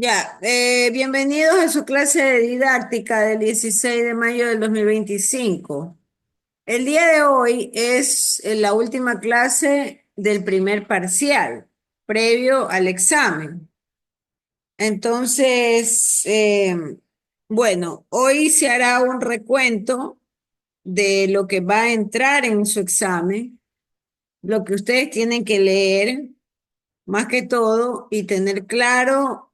Ya, bienvenidos a su clase de didáctica del 16 de mayo del 2025. El día de hoy es la última clase del primer parcial, previo al examen. Entonces, bueno, hoy se hará un recuento de lo que va a entrar en su examen, lo que ustedes tienen que leer más que todo, y tener claro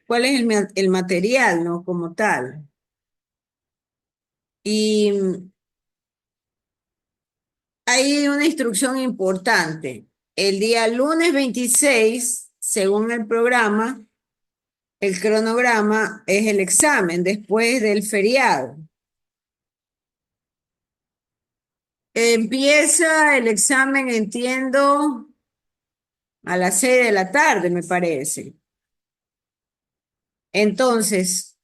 cuál es el material, ¿no? Como tal. Y hay una instrucción importante. El día lunes 26, según el programa, el cronograma es el examen después del feriado. Empieza el examen, entiendo, a las 6 de la tarde, me parece. Entonces,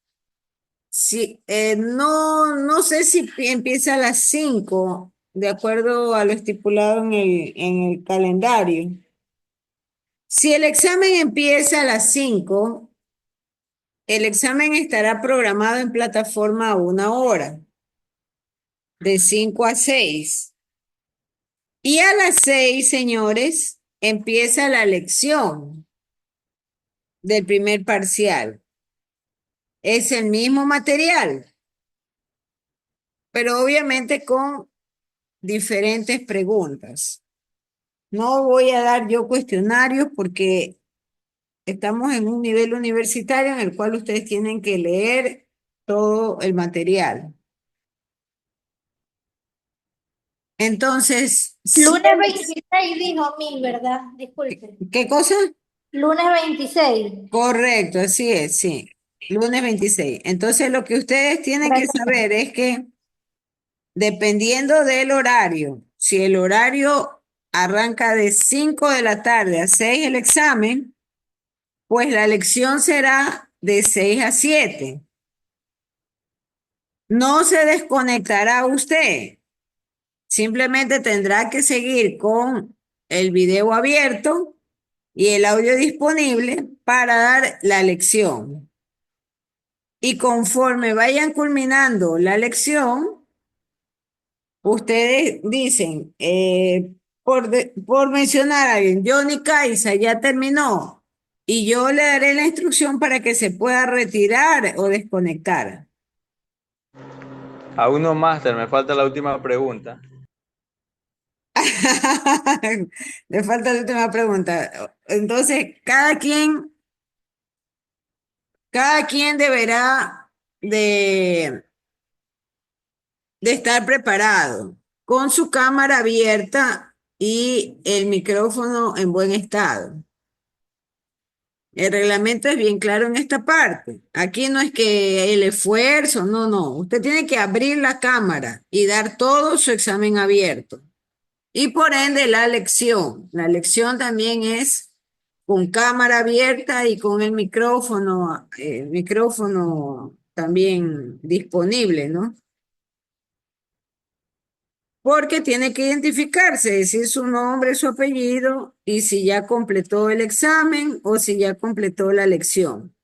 sí, no sé si empieza a las 5 de acuerdo a lo estipulado en el calendario. Si el examen empieza a las 5, el examen estará programado en plataforma a 1 hora, de 5 a 6. Y a las 6, señores, empieza la lección del primer parcial. Es el mismo material, pero obviamente con diferentes preguntas. No voy a dar yo cuestionarios porque estamos en un nivel universitario en el cual ustedes tienen que leer todo el material. Entonces, sí, Lunes 26 dijo mil, ¿verdad? Disculpe. ¿qué cosa? Lunes 26. Correcto, así es, sí. Lunes 26. Entonces, lo que ustedes tienen que Gracias. saber es que dependiendo del horario, si el horario arranca de 5 de la tarde a 6 el examen, pues la lección será de 6 a 7. No se desconectará usted, simplemente tendrá que seguir con el video abierto y el audio disponible para dar la lección. Y conforme vayan culminando la lección, ustedes dicen, por mencionar a alguien, Johnny Caiza ya terminó y yo le daré la instrucción para que se pueda retirar o desconectar. Aún no, Máster, me falta la última pregunta. Le falta la última pregunta. Entonces, cada quien deberá de estar preparado con su cámara abierta y el micrófono en buen estado. El reglamento es bien claro en esta parte. Aquí no es que el esfuerzo, no. Usted tiene que abrir la cámara y dar todo su examen abierto. Y por ende la lección. La lección también es con cámara abierta y con el micrófono también disponible, ¿no? Porque tiene que identificarse, decir su nombre, su apellido y si ya completó el examen o si ya completó la lección.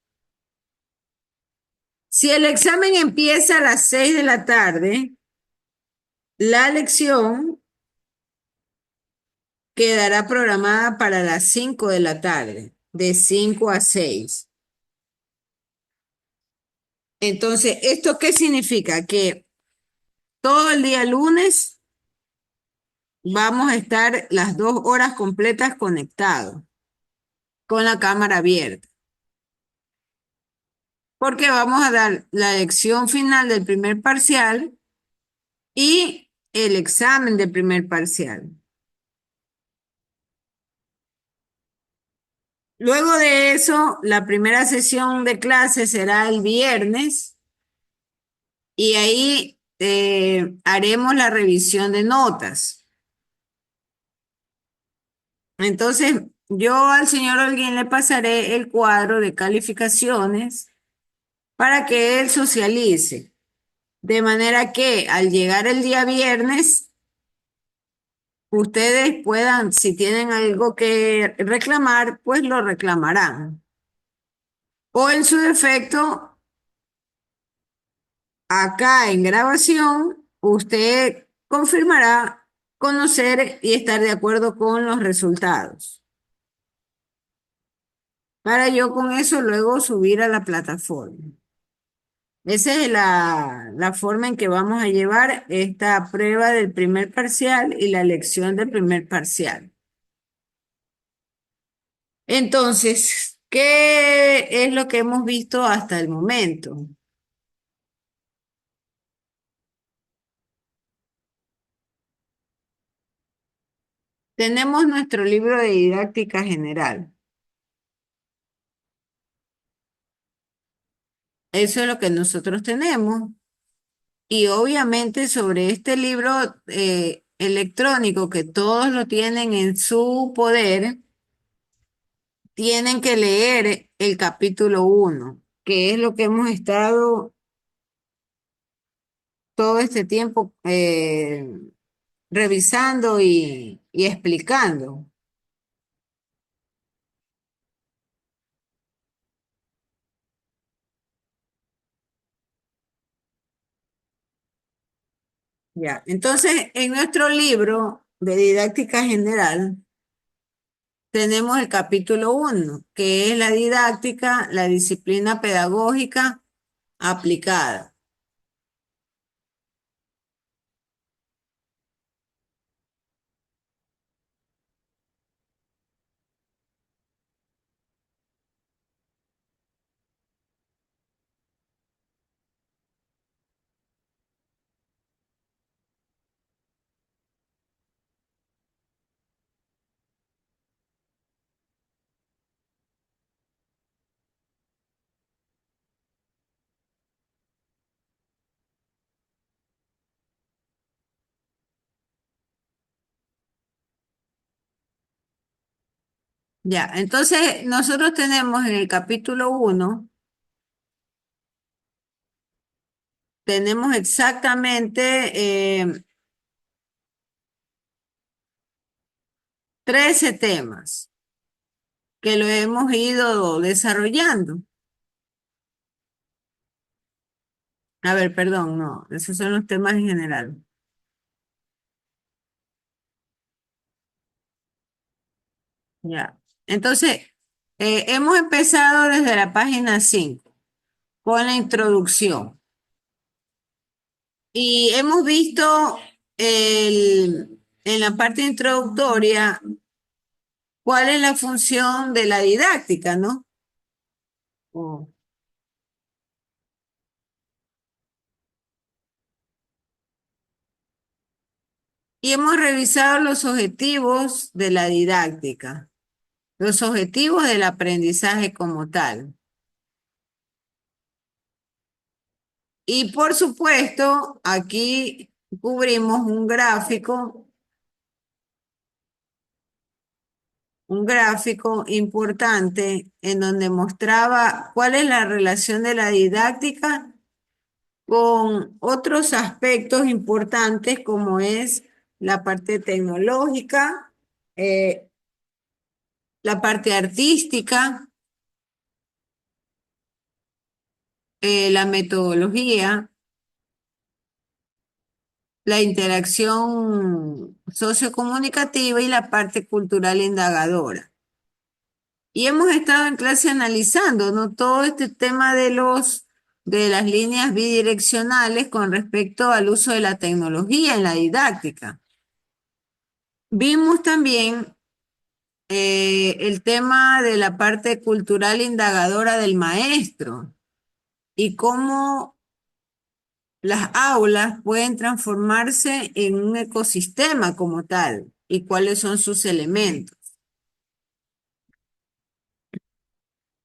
Si el examen empieza a las 6 de la tarde, la lección quedará programada para las 5 de la tarde, de 5 a 6. Entonces, ¿esto qué significa? Que todo el día lunes vamos a estar las 2 horas completas conectados con la cámara abierta, porque vamos a dar la lección final del primer parcial y el examen del primer parcial. Luego de eso, la primera sesión de clase será el viernes y ahí haremos la revisión de notas. Entonces, yo al señor Holguín le pasaré el cuadro de calificaciones para que él socialice, de manera que al llegar el día viernes, ustedes puedan, si tienen algo que reclamar, pues lo reclamarán. O en su defecto, acá en grabación, usted confirmará conocer y estar de acuerdo con los resultados. Para yo con eso luego subir a la plataforma. Esa es la forma en que vamos a llevar esta prueba del primer parcial y la lección del primer parcial. Entonces, ¿qué es lo que hemos visto hasta el momento? Tenemos nuestro libro de didáctica general. Eso es lo que nosotros tenemos. Y obviamente sobre este libro electrónico que todos lo tienen en su poder, tienen que leer el capítulo 1, que es lo que hemos estado todo este tiempo revisando y explicando. Ya. Entonces, en nuestro libro de didáctica general, tenemos el capítulo 1, que es la didáctica, la disciplina pedagógica aplicada. Ya, entonces nosotros tenemos en el capítulo 1, tenemos exactamente 13 temas que lo hemos ido desarrollando. A ver, perdón, no, esos son los temas en general. Ya. Entonces, hemos empezado desde la página 5 con la introducción y hemos visto en la parte introductoria cuál es la función de la didáctica, ¿no? Oh. Y hemos revisado los objetivos de la didáctica, los objetivos del aprendizaje como tal. Y por supuesto, aquí cubrimos un gráfico importante en donde mostraba cuál es la relación de la didáctica con otros aspectos importantes como es la parte tecnológica, eh, la parte artística, la metodología, la interacción sociocomunicativa y la parte cultural indagadora. Y hemos estado en clase analizando, ¿no? Todo este tema de las líneas bidireccionales con respecto al uso de la tecnología en la didáctica. Vimos también el tema de la parte cultural indagadora del maestro y cómo las aulas pueden transformarse en un ecosistema como tal y cuáles son sus elementos.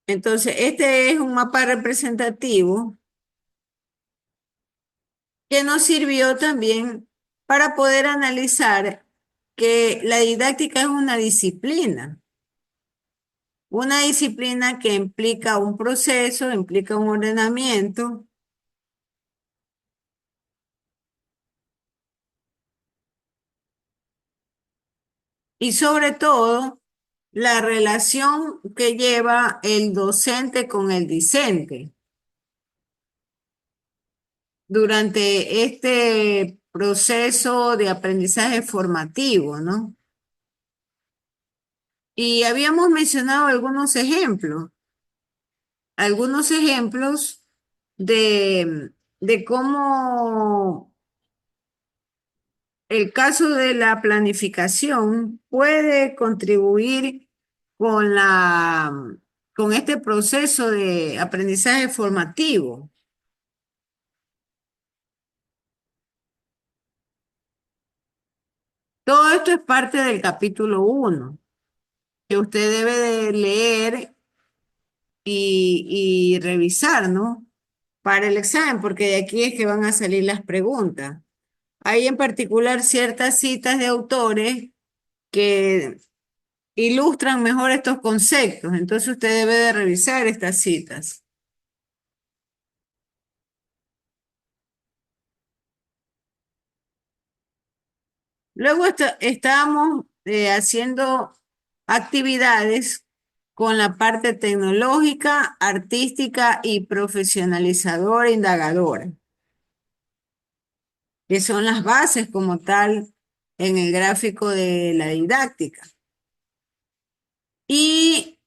Entonces, este es un mapa representativo que nos sirvió también para poder analizar que la didáctica es una disciplina que implica un proceso, implica un ordenamiento y sobre todo la relación que lleva el docente con el discente durante este proceso de aprendizaje formativo, ¿no? Y habíamos mencionado algunos ejemplos de cómo el caso de la planificación puede contribuir con con este proceso de aprendizaje formativo. Todo esto es parte del capítulo 1 que usted debe de leer y revisar, ¿no? Para el examen, porque de aquí es que van a salir las preguntas. Hay en particular ciertas citas de autores que ilustran mejor estos conceptos, entonces usted debe de revisar estas citas. Luego estábamos haciendo actividades con la parte tecnológica, artística y profesionalizadora, indagadora, que son las bases como tal en el gráfico de la didáctica. Y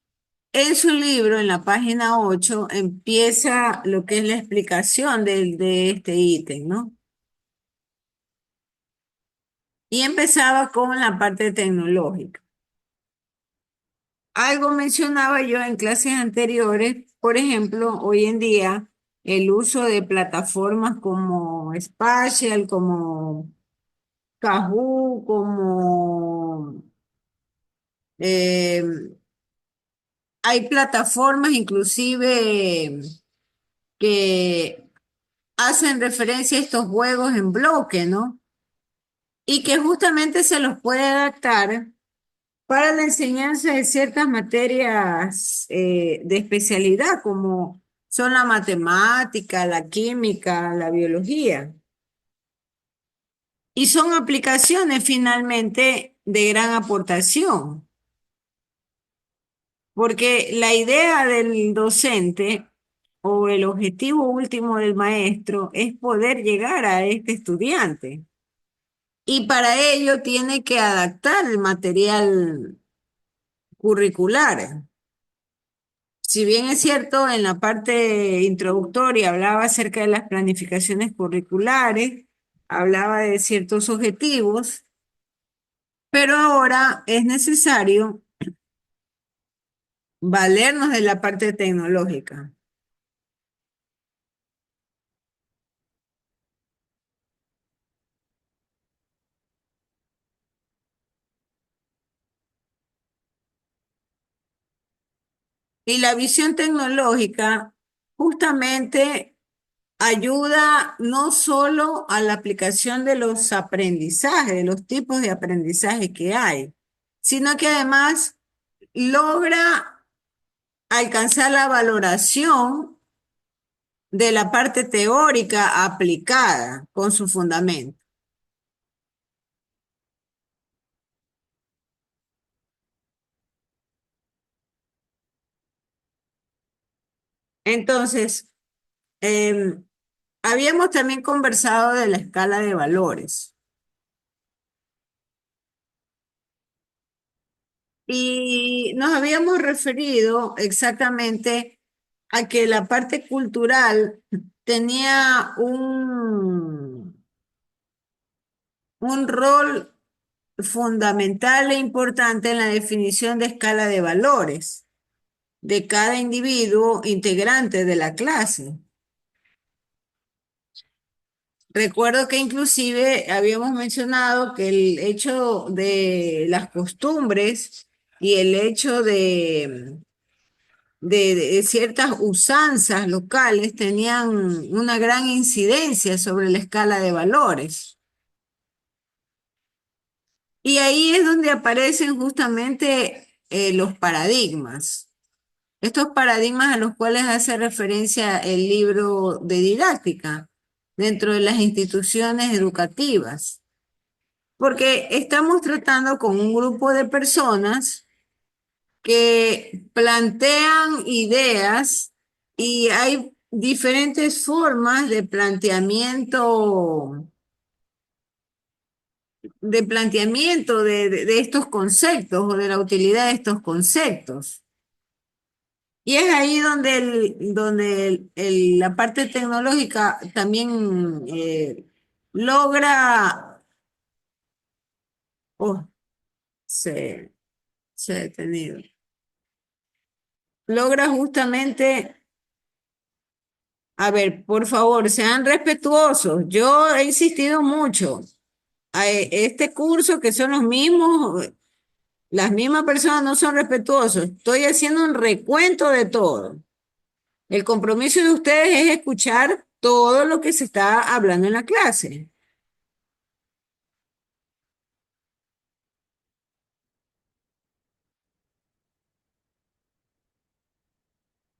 en su libro, en la página 8 empieza lo que es la explicación de este ítem, ¿no? Y empezaba con la parte tecnológica. Algo mencionaba yo en clases anteriores, por ejemplo, hoy en día el uso de plataformas como Spatial, como Kahoot, como eh, hay plataformas inclusive que hacen referencia a estos juegos en bloque, ¿no? Y que justamente se los puede adaptar para la enseñanza de ciertas materias de especialidad, como son la matemática, la química, la biología. Y son aplicaciones finalmente de gran aportación, porque la idea del docente o el objetivo último del maestro es poder llegar a este estudiante. Y para ello tiene que adaptar el material curricular. Si bien es cierto, en la parte introductoria hablaba acerca de las planificaciones curriculares, hablaba de ciertos objetivos, pero ahora es necesario valernos de la parte tecnológica. Y la visión tecnológica justamente ayuda no solo a la aplicación de los aprendizajes, de los tipos de aprendizaje que hay, sino que además logra alcanzar la valoración de la parte teórica aplicada con su fundamento. Entonces, em, habíamos también conversado de la escala de valores y nos habíamos referido exactamente a que la parte cultural tenía un rol fundamental e importante en la definición de escala de valores de cada individuo integrante de la clase. Recuerdo que inclusive habíamos mencionado que el hecho de las costumbres y el hecho de ciertas usanzas locales tenían una gran incidencia sobre la escala de valores. Y ahí es donde aparecen justamente los paradigmas. Estos paradigmas a los cuales hace referencia el libro de didáctica dentro de las instituciones educativas. Porque estamos tratando con un grupo de personas que plantean ideas y hay diferentes formas de planteamiento de estos conceptos o de la utilidad de estos conceptos. Y es ahí donde, la parte tecnológica también logra, oh, se, se ha detenido, logra justamente, a ver, por favor, sean respetuosos. Yo he insistido mucho. Este curso que son los mismos, las mismas personas no son respetuosos. Estoy haciendo un recuento de todo. El compromiso de ustedes es escuchar todo lo que se está hablando en la clase.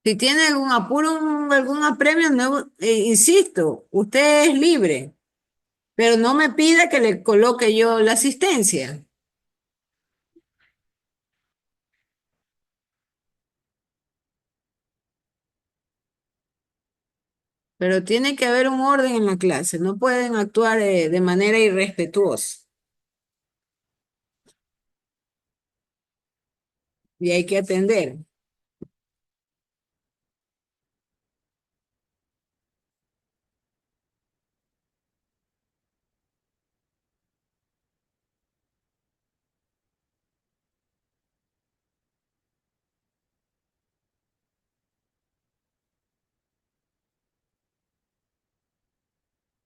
Si tiene algún apuro, algún apremio, no, insisto, usted es libre, pero no me pida que le coloque yo la asistencia. Pero tiene que haber un orden en la clase, no pueden actuar de manera irrespetuosa y hay que atender.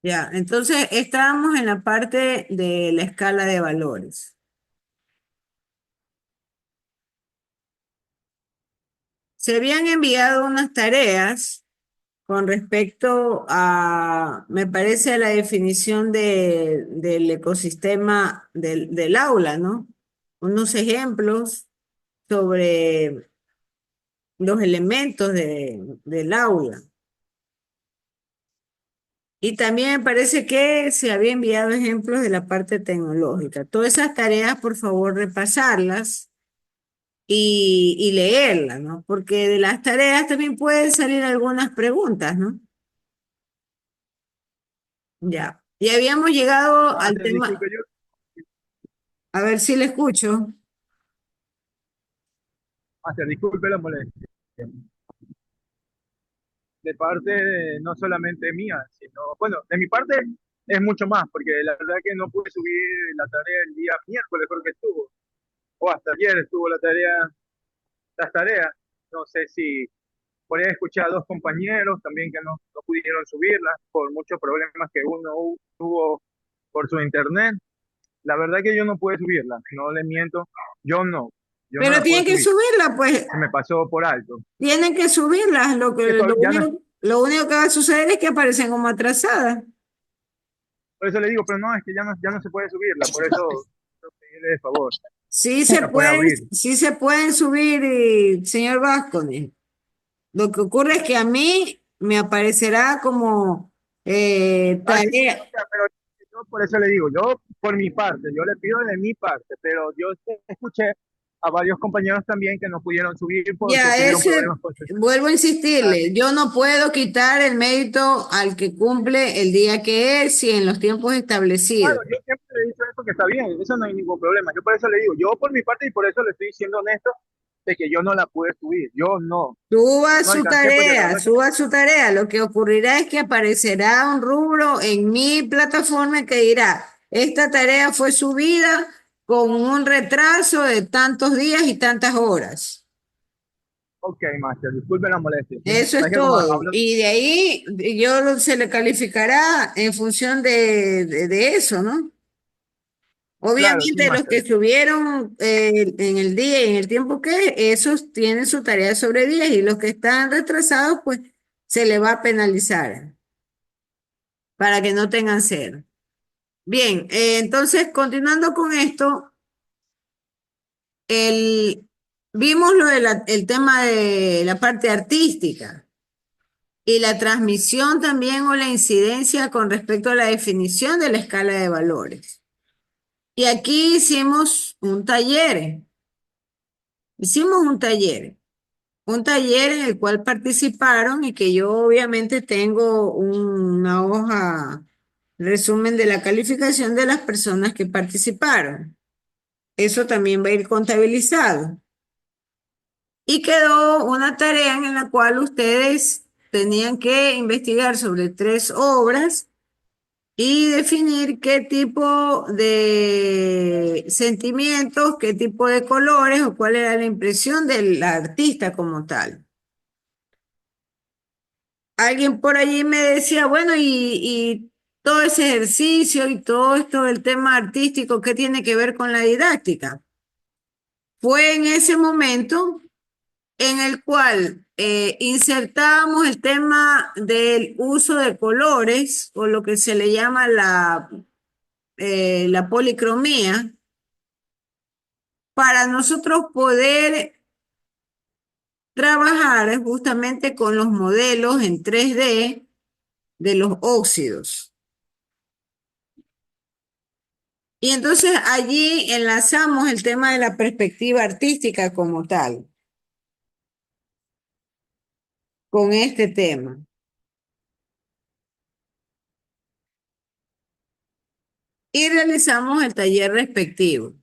Ya, entonces estábamos en la parte de la escala de valores. Se habían enviado unas tareas con respecto a, me parece, a la definición del ecosistema del aula, ¿no? Unos ejemplos sobre los elementos del aula. Y también me parece que se había enviado ejemplos de la parte tecnológica. Todas esas tareas, por favor, repasarlas y leerlas, ¿no? Porque de las tareas también pueden salir algunas preguntas, ¿no? Ya. Y habíamos llegado al Máster, disculpe, tema, a ver si le escucho. disculpe la molestia. De parte no solamente mía, sino, bueno, de mi parte es mucho más, porque la verdad que no pude subir la tarea el día miércoles, creo que estuvo, o hasta ayer estuvo las tareas. No sé si por ahí escuché a dos compañeros también que no pudieron subirlas por muchos problemas que uno tuvo por su internet. La verdad que yo no pude subirla, no le miento, yo no, yo no Pero la pude tienen que subir, subirla, pues, se me pasó por alto. tienen que subirlas. Lo Que que, lo ya no, único, lo único que va a suceder es que aparecen como atrasadas. por eso le digo, pero no, es que ya no se puede subirla, por eso pedirle de favor, la puede abrir. Sí se pueden subir, señor Vázquez. Lo que ocurre es que a mí me aparecerá como Ah, sí, sí, o tarea. sea, pero yo por eso le digo, yo por mi parte, yo le pido de mi parte, pero yo escuché a varios compañeros también que no pudieron subir porque Ya, tuvieron problemas con su vuelvo a celular. insistirle, yo no puedo quitar el mérito al que cumple el día que es y en los tiempos Claro, establecidos. yo siempre le he dicho eso que está bien, eso no hay ningún problema. Yo por eso le digo, yo por mi parte y por eso le estoy diciendo honesto de que yo no la pude subir, yo no alcancé porque la verdad que Suba su tarea. Lo que ocurrirá es que aparecerá un rubro en mi plataforma que dirá, esta tarea fue subida con un retraso de tantos días y tantas horas. ok, Master, disculpe la molestia, ¿sí? Eso es Sabes que como todo. hablo, Y de ahí se le calificará en función de eso, ¿no? claro, sí, Obviamente los Master. que estuvieron en el día y en el tiempo que, esos tienen su tarea sobre 10 y los que están retrasados, pues se les va a penalizar para que no tengan cero. Bien, entonces continuando con esto, el, vimos el tema de la parte artística y la transmisión también o la incidencia con respecto a la definición de la escala de valores. Y aquí hicimos un taller. Hicimos un taller en el cual participaron y que yo obviamente tengo una hoja resumen de la calificación de las personas que participaron. Eso también va a ir contabilizado. Y quedó una tarea en la cual ustedes tenían que investigar sobre 3 obras y definir qué tipo de sentimientos, qué tipo de colores o cuál era la impresión del artista como tal. Alguien por allí me decía, bueno, y todo ese ejercicio y todo esto del tema artístico, ¿qué tiene que ver con la didáctica? Fue en ese momento en el cual insertábamos el tema del uso de colores o lo que se le llama la policromía para nosotros poder trabajar justamente con los modelos en 3D de los óxidos. Y entonces allí enlazamos el tema de la perspectiva artística como tal, con este tema. Y realizamos el taller respectivo.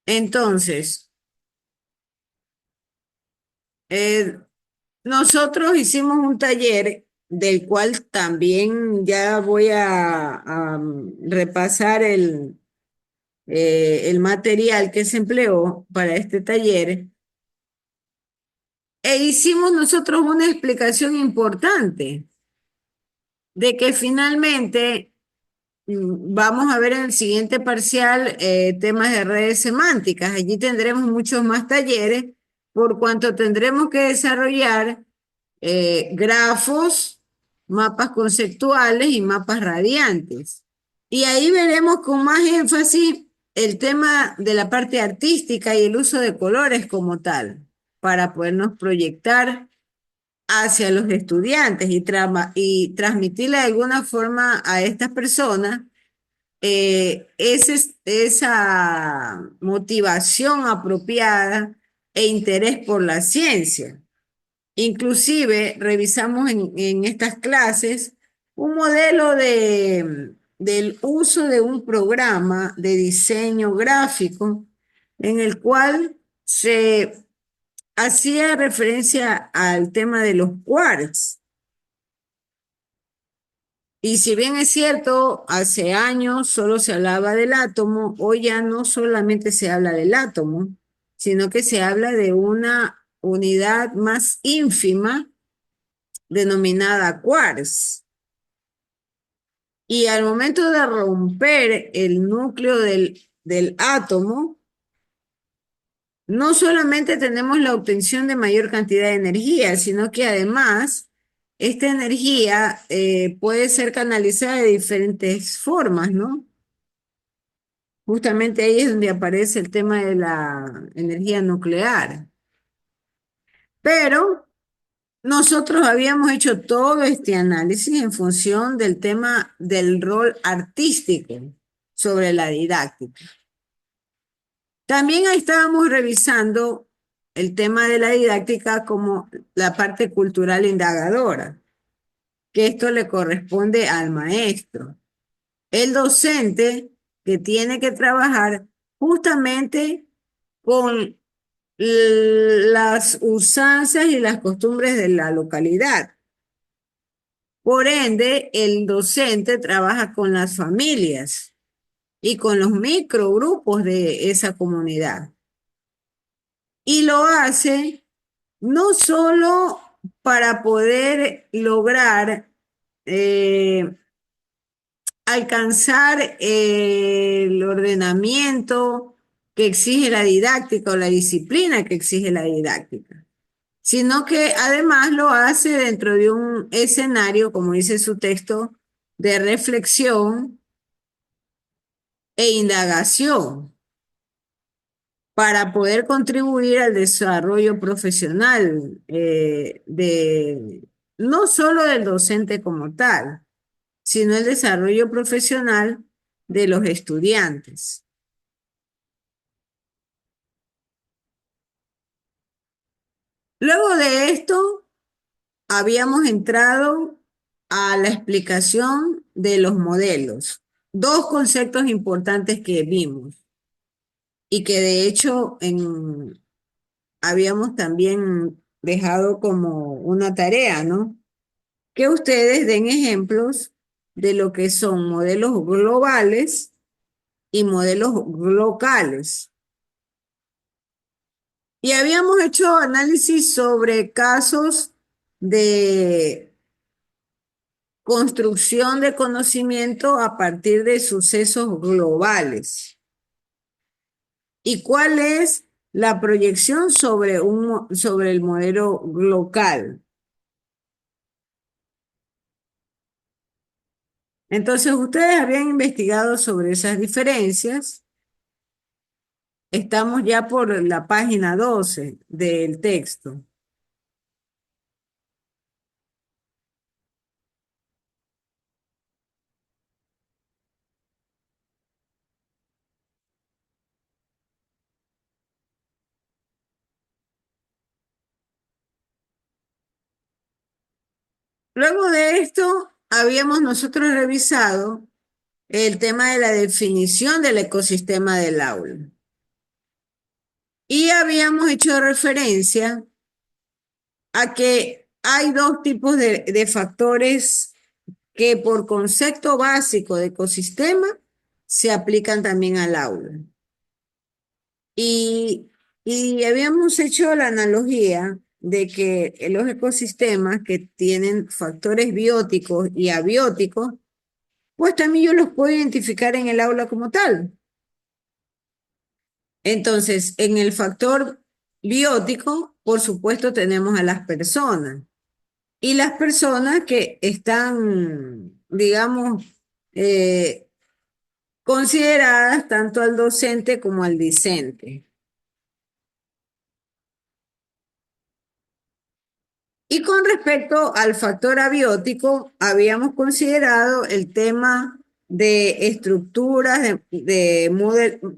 Entonces, eh, nosotros hicimos un taller del cual también ya voy a repasar el material que se empleó para este taller. E hicimos nosotros una explicación importante de que finalmente vamos a ver en el siguiente parcial temas de redes semánticas. Allí tendremos muchos más talleres por cuanto tendremos que desarrollar grafos, mapas conceptuales y mapas radiantes. Y ahí veremos con más énfasis el tema de la parte artística y el uso de colores como tal, para podernos proyectar hacia los estudiantes y transmitirle de alguna forma a estas personas esa motivación apropiada e interés por la ciencia. Inclusive revisamos en estas clases un modelo del uso de un programa de diseño gráfico en el cual se hacía referencia al tema de los quarks. Y si bien es cierto, hace años solo se hablaba del átomo, hoy ya no solamente se habla del átomo, sino que se habla de una unidad más ínfima denominada quarks. Y al momento de romper el núcleo del átomo, no solamente tenemos la obtención de mayor cantidad de energía, sino que además esta energía puede ser canalizada de diferentes formas, ¿no? Justamente ahí es donde aparece el tema de la energía nuclear. Pero nosotros habíamos hecho todo este análisis en función del tema del rol artístico sobre la didáctica. También ahí estábamos revisando el tema de la didáctica como la parte cultural indagadora, que esto le corresponde al maestro, el docente que tiene que trabajar justamente con las usanzas y las costumbres de la localidad. Por ende, el docente trabaja con las familias y con los microgrupos de esa comunidad. Y lo hace no solo para poder lograr alcanzar el ordenamiento que exige la didáctica o la disciplina que exige la didáctica, sino que además lo hace dentro de un escenario, como dice su texto, de reflexión e indagación para poder contribuir al desarrollo profesional no solo del docente como tal, sino el desarrollo profesional de los estudiantes. Luego de esto, habíamos entrado a la explicación de los modelos. Dos conceptos importantes que vimos y que de hecho habíamos también dejado como una tarea, ¿no? Que ustedes den ejemplos de lo que son modelos globales y modelos locales. Y habíamos hecho análisis sobre casos de construcción de conocimiento a partir de sucesos globales. ¿Y cuál es la proyección sobre el modelo local? Entonces, ustedes habían investigado sobre esas diferencias. Estamos ya por la página 12 del texto. Luego de esto, habíamos nosotros revisado el tema de la definición del ecosistema del aula. Y habíamos hecho referencia a que hay dos tipos de factores que por concepto básico de ecosistema se aplican también al aula. Y, y habíamos hecho la analogía de que los ecosistemas que tienen factores bióticos y abióticos, pues también yo los puedo identificar en el aula como tal. Entonces, en el factor biótico, por supuesto, tenemos a las personas. Y las personas que están, digamos, eh, consideradas tanto al docente como al discente. Y con respecto al factor abiótico, habíamos considerado el tema de estructuras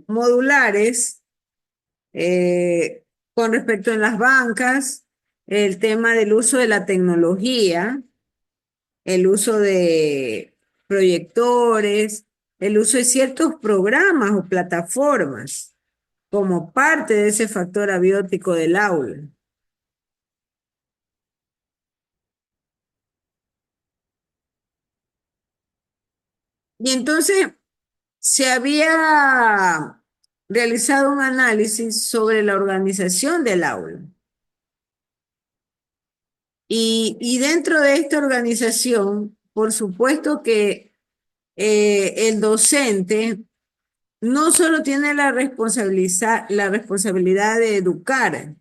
modulares con respecto en las bancas, el tema del uso de la tecnología, el uso de proyectores, el uso de ciertos programas o plataformas como parte de ese factor abiótico del aula. Y entonces se había realizado un análisis sobre la organización del aula. Y dentro de esta organización, por supuesto que el docente no solo tiene la responsabilidad de educar,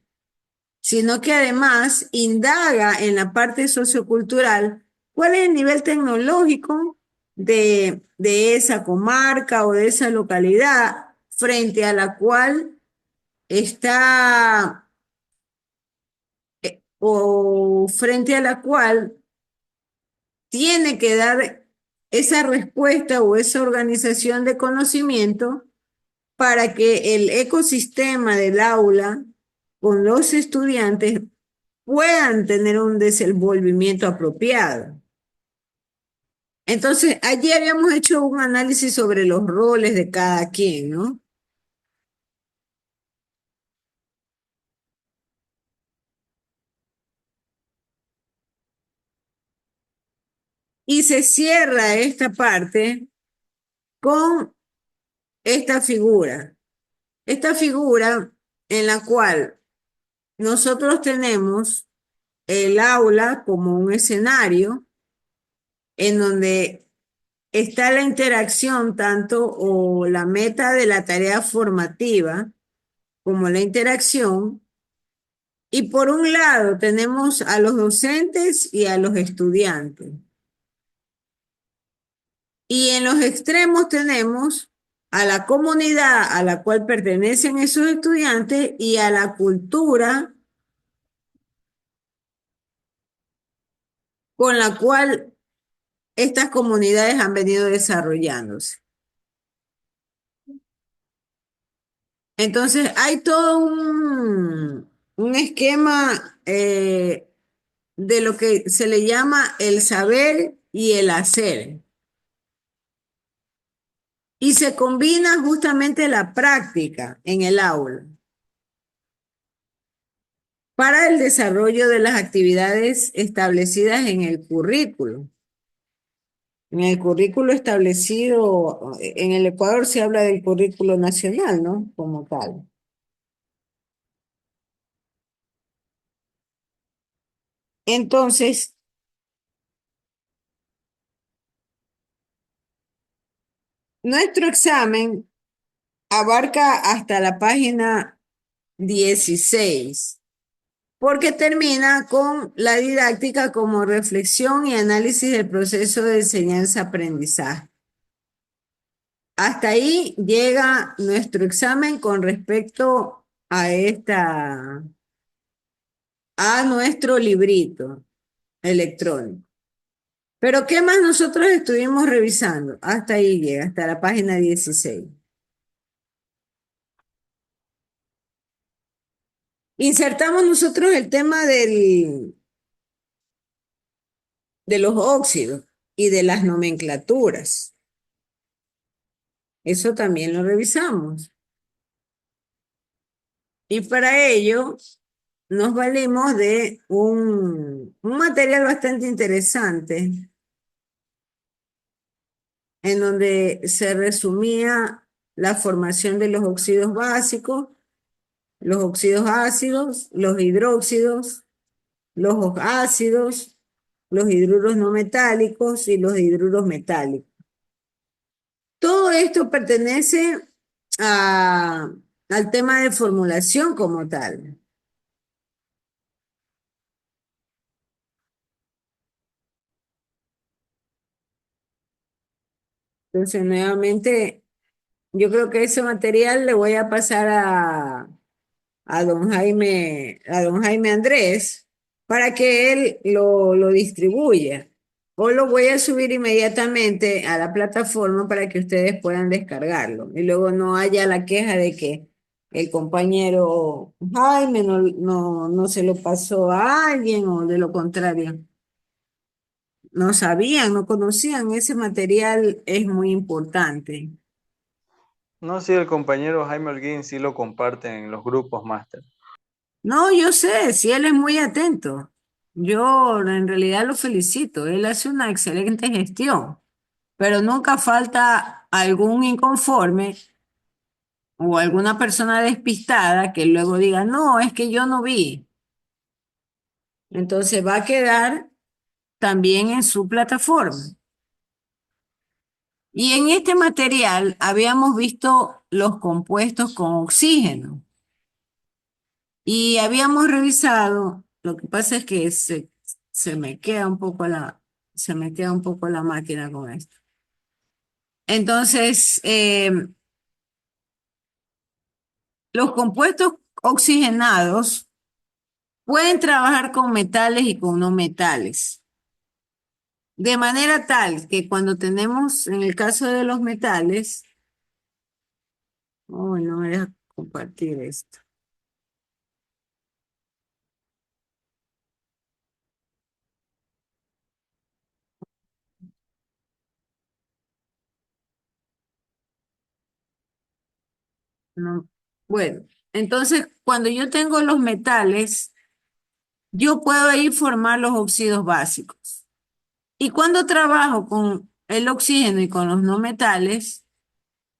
sino que además indaga en la parte sociocultural cuál es el nivel tecnológico de esa comarca o de esa localidad frente a la cual está o frente a la cual tiene que dar esa respuesta o esa organización de conocimiento para que el ecosistema del aula con los estudiantes puedan tener un desenvolvimiento apropiado. Entonces, allí habíamos hecho un análisis sobre los roles de cada quien, ¿no? Y se cierra esta parte con esta figura. Esta figura en la cual nosotros tenemos el aula como un escenario en donde está la interacción tanto o la meta de la tarea formativa como la interacción. Y por un lado tenemos a los docentes y a los estudiantes. Y en los extremos tenemos a la comunidad a la cual pertenecen esos estudiantes y a la cultura con la cual estas comunidades han venido desarrollándose. Entonces, hay todo un esquema de lo que se le llama el saber y el hacer. Y se combina justamente la práctica en el aula para el desarrollo de las actividades establecidas en el currículo. En el currículo establecido, en el Ecuador se habla del currículo nacional, ¿no? Como tal. Entonces, nuestro examen abarca hasta la página 16, porque termina con la didáctica como reflexión y análisis del proceso de enseñanza-aprendizaje. Hasta ahí llega nuestro examen con respecto a nuestro librito electrónico. Pero ¿qué más nosotros estuvimos revisando? Hasta ahí llega, hasta la página 16. Insertamos nosotros el tema de los óxidos y de las nomenclaturas. Eso también lo revisamos. Y para ello nos valimos de un material bastante interesante en donde se resumía la formación de los óxidos básicos, los óxidos ácidos, los hidróxidos, los ácidos, los hidruros no metálicos y los hidruros metálicos. Todo esto pertenece a- al tema de formulación como tal. Entonces, nuevamente, yo creo que ese material le voy a pasar a don Jaime Andrés, para que él lo distribuya. O lo voy a subir inmediatamente a la plataforma para que ustedes puedan descargarlo. Y luego no haya la queja de que el compañero Jaime no se lo pasó a alguien o de lo contrario. No sabían, no conocían. Ese material es muy importante. No, sí, el compañero Jaime Holguín sí lo comparte en los grupos máster. No, yo sé, si él es muy atento. Yo en realidad lo felicito. Él hace una excelente gestión, pero nunca falta algún inconforme o alguna persona despistada que luego diga, no, es que yo no vi. Entonces va a quedar también en su plataforma. Y en este material habíamos visto los compuestos con oxígeno y habíamos revisado, lo que pasa es que se me queda un poco se me queda un poco la máquina con esto. Entonces, los compuestos oxigenados pueden trabajar con metales y con no metales. De manera tal que cuando tenemos, en el caso de los metales, oh, no voy a compartir esto. No. Bueno, entonces cuando yo tengo los metales, yo puedo ahí formar los óxidos básicos. Y cuando trabajo con el oxígeno y con los no metales,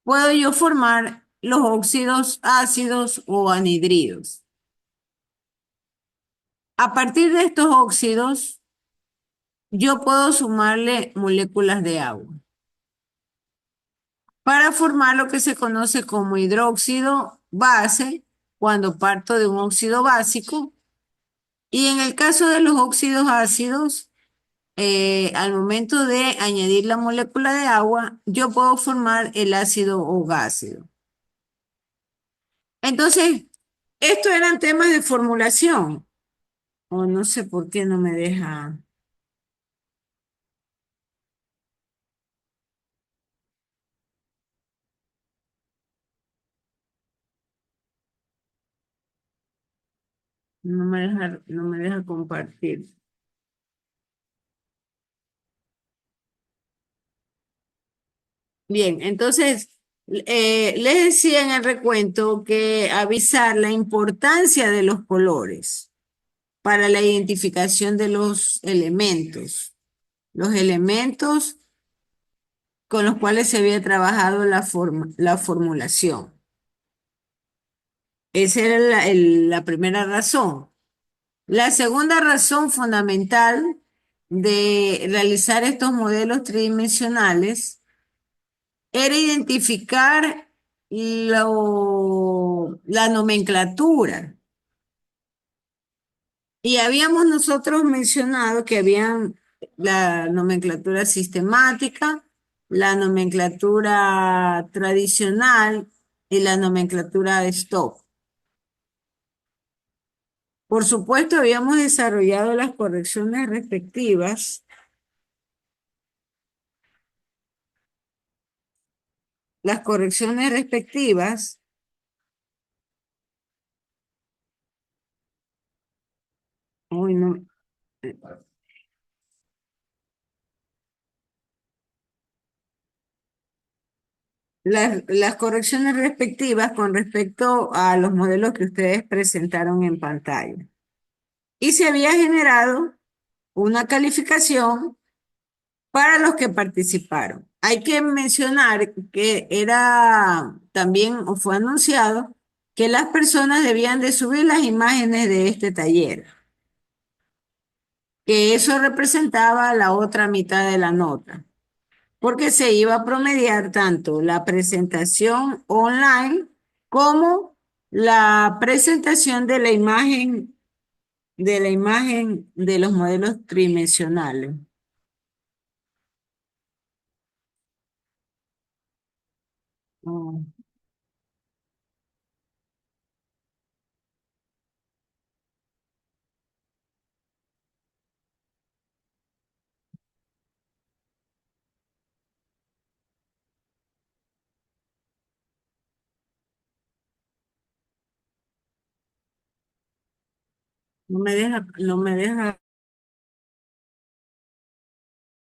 puedo yo formar los óxidos ácidos o anhidridos. A partir de estos óxidos, yo puedo sumarle moléculas de agua para formar lo que se conoce como hidróxido base cuando parto de un óxido básico. Y en el caso de los óxidos ácidos, al momento de añadir la molécula de agua, yo puedo formar el ácido o gácido. Entonces, estos eran temas de formulación. O no sé por qué no me deja. No me deja compartir. Bien, entonces, les decía en el recuento que avisar la importancia de los colores para la identificación de los elementos con los cuales se había trabajado la formulación. Esa era la primera razón. La segunda razón fundamental de realizar estos modelos tridimensionales era identificar la nomenclatura. Y habíamos nosotros mencionado que habían la nomenclatura sistemática, la nomenclatura tradicional y la nomenclatura de stock. Por supuesto, habíamos desarrollado las correcciones respectivas. Las correcciones respectivas. Uy, no. Las correcciones respectivas con respecto a los modelos que ustedes presentaron en pantalla. Y se había generado una calificación para los que participaron. Hay que mencionar que era también o fue anunciado que las personas debían de subir las imágenes de este taller, que eso representaba la otra mitad de la nota, porque se iba a promediar tanto la presentación online como la presentación de los modelos tridimensionales. Oh, no me deja